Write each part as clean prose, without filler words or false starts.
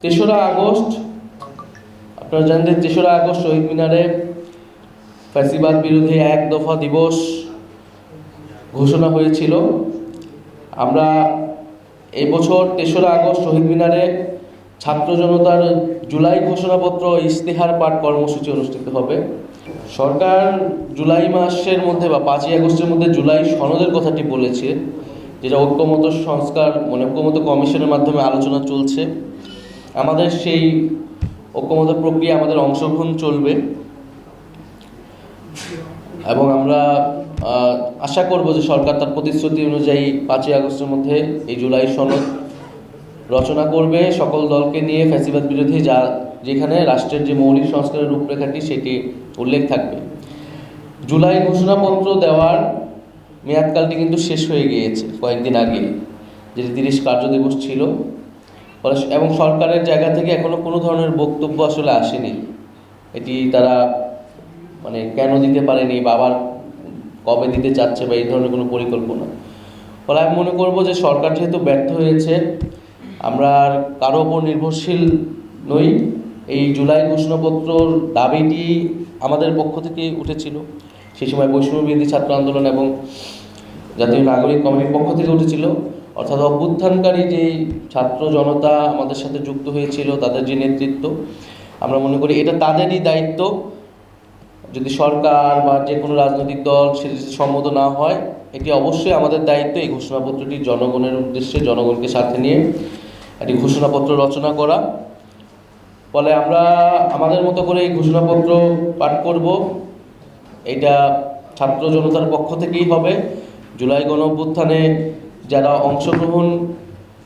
তেসরা আগস্ট আপনারা জানেন যে ৩রা আগস্ট শহীদ মিনারে ফ্যাসিবাদ বিরোধী এক দফা দিবস ঘোষণা হয়েছিল। আমরা এই বছর ৩রা আগস্ট শহীদ মিনারে ছাত্র জনতার জুলাই ঘোষণাপত্র ইশতেহার পাঠ কর্মসূচি অনুষ্ঠিত হবে। সরকার জুলাই মাসের মধ্যে বা ৫ই আগস্টের মধ্যে জুলাই সনদের কথাটি বলেছে, যেটা ঐক্যমত্য সংস্কার ঐক্যমত্য কমিশনের মাধ্যমে আলোচনা চলছে। আমাদের সেই ঐক্যমত্য প্রক্রিয়া আমাদের অংশগ্রহণ চলবে এবং আমরা আশা করব যে সরকার তার প্রতিশ্রুতি অনুযায়ী ৫ই আগস্টের মধ্যে এই জুলাই সনদ রচনা করবে সকল দলকে নিয়ে, ফ্যাসিবাদ বিরোধী, যেখানে রাষ্ট্রের যে মৌলিক সংস্কারের রূপরেখাটি সেটি উল্লেখ থাকবে। জুলাই ঘোষণাপত্র দেওয়ার মেয়াদকালটি কিন্তু শেষ হয়ে গিয়েছে কয়েকদিন আগে, যেটি ৩০ কার্যদিবস ছিল, এবং সরকারের জায়গা থেকে এখনো কোনো ধরনের বক্তব্য আসলে আসেনি। এটি তারা কেন দিতে পারেনি বা আবার কবে দিতে চাচ্ছে বা এই ধরনের কোনো পরিকল্পনা। ফলে আমি মনে করব যে সরকার যেহেতু ব্যর্থ হয়েছে, আমরা আর কারো ওপর নির্ভরশীল নই। এই জুলাই ঘোষণাপত্রর দাবিটি আমাদের পক্ষ থেকে উঠেছিল, সেই সময় বৈষম্য বিরোধী ছাত্র আন্দোলন এবং জাতীয় নাগরিক কমিটির পক্ষ থেকে উঠেছিল। অর্থাৎ অভ্যুত্থানকারী যে ছাত্র জনতা আমাদের সাথে যুক্ত হয়েছিল, তাদের যে নেতৃত্ব, আমরা মনে করি এটা তাদেরই দায়িত্ব। যদি সরকার বা যে কোনো রাজনৈতিক দল সেটি সম্মত না হয়, এটি অবশ্যই আমাদের দায়িত্ব এই ঘোষণাপত্রটি জনগণের উদ্দেশ্যে, জনগণকে সাথে নিয়ে একটি ঘোষণাপত্র রচনা করা। ফলে আমরা আমাদের মতো করে এই ঘোষণাপত্র পাঠ করব। এটা ছাত্র জনতার পক্ষ থেকেই হবে। জুলাই গণঅভ্যুত্থানে যারা অংশগ্রহণ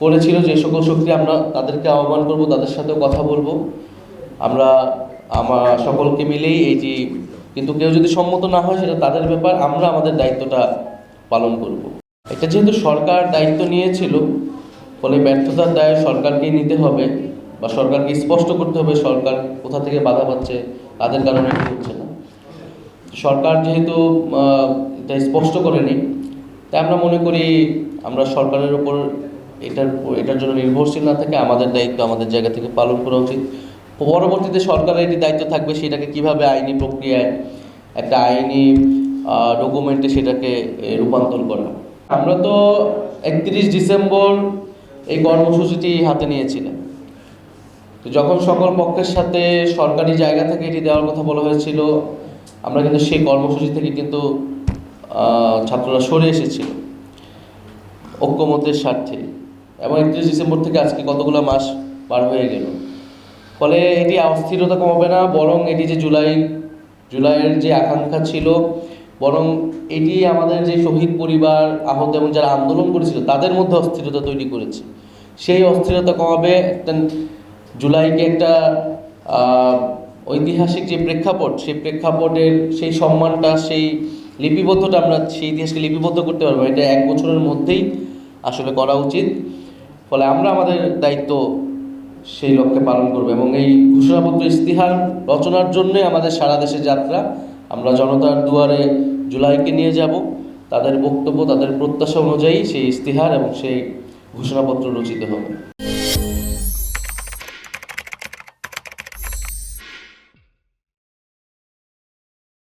করেছিল, যে সকল শক্তি, আমরা তাদেরকে আহ্বান করব, তাদের সাথেও কথা বলবো। আমরা সকলকে মিলেই কিন্তু কেউ যদি সম্মত না হয় সেটা তাদের ব্যাপার, আমরা আমাদের দায়িত্বটা পালন করব। এটা যেহেতু সরকার দায়িত্ব নিয়েছিল, ফলে ব্যর্থতার দায় সরকারকেই নিতে হবে বা সরকারকে স্পষ্ট করতে হবে সরকার কোথা থেকে বাধা পাচ্ছে, তাদের কারণে হচ্ছে না। সরকার যেহেতু এটা স্পষ্ট করেনি, তাই আমরা মনে করি আমরা সরকারের ওপর এটার জন্য নির্ভরশীল না থেকে আমাদের দায়িত্ব আমাদের জায়গা থেকে পালন করা উচিত। পরবর্তীতে সরকারের এটি দায়িত্ব থাকবে সেটাকে কিভাবে আইনি প্রক্রিয়ায় একটা আইনি ডকুমেন্টে সেটাকে রূপান্তর করা। আমরা তো ৩১ ডিসেম্বর এই কর্মসূচিটি হাতে নিয়েছিলাম। তো যখন সকল পক্ষের সাথে সরকারি জায়গা থেকে এটি দেওয়ার কথা বলা হয়েছিল, আমরা কিন্তু সেই কর্মসূচি থেকে কিন্তু ছাত্ররা সরে এসেছিল ঐক্যমত্যের স্বার্থে, এবং ৩১ ডিসেম্বর থেকে আজকে কতগুলো মাস পার হয়ে গেল। ফলে এটি অস্থিরতা কমাবে না, বরং এটি যে জুলাইয়ের যে আকাঙ্ক্ষা ছিল, বরং এটি আমাদের যে শহীদ পরিবার, আহত এবং যারা আন্দোলন করেছিল তাদের মধ্যে অস্থিরতা তৈরি করেছে। সেই অস্থিরতা কমাবে। জুলাইকে একটা ঐতিহাসিক যে প্রেক্ষাপট, সেই প্রেক্ষাপটের সেই সম্মানটা, সেই লিপিবদ্ধটা আমরা সেই ইতিহাসকে লিপিবদ্ধ করতে পারবো। এটা 1 বছরের মধ্যেই আসলে করা উচিত। ফলে আমরা আমাদের দায়িত্ব সেই লক্ষ্যে পালন করব এবং এই ঘোষণাপত্র ইশতেহার রচনার জন্যই আমাদের সারা দেশে যাত্রা। আমরা জনতার দুয়ারে জুলাইকে নিয়ে যাব, তাদের বক্তব্য, তাদের প্রত্যাশা অনুযায়ী সেই ইশতেহার এবং সেই ঘোষণাপত্র রচিত হবে।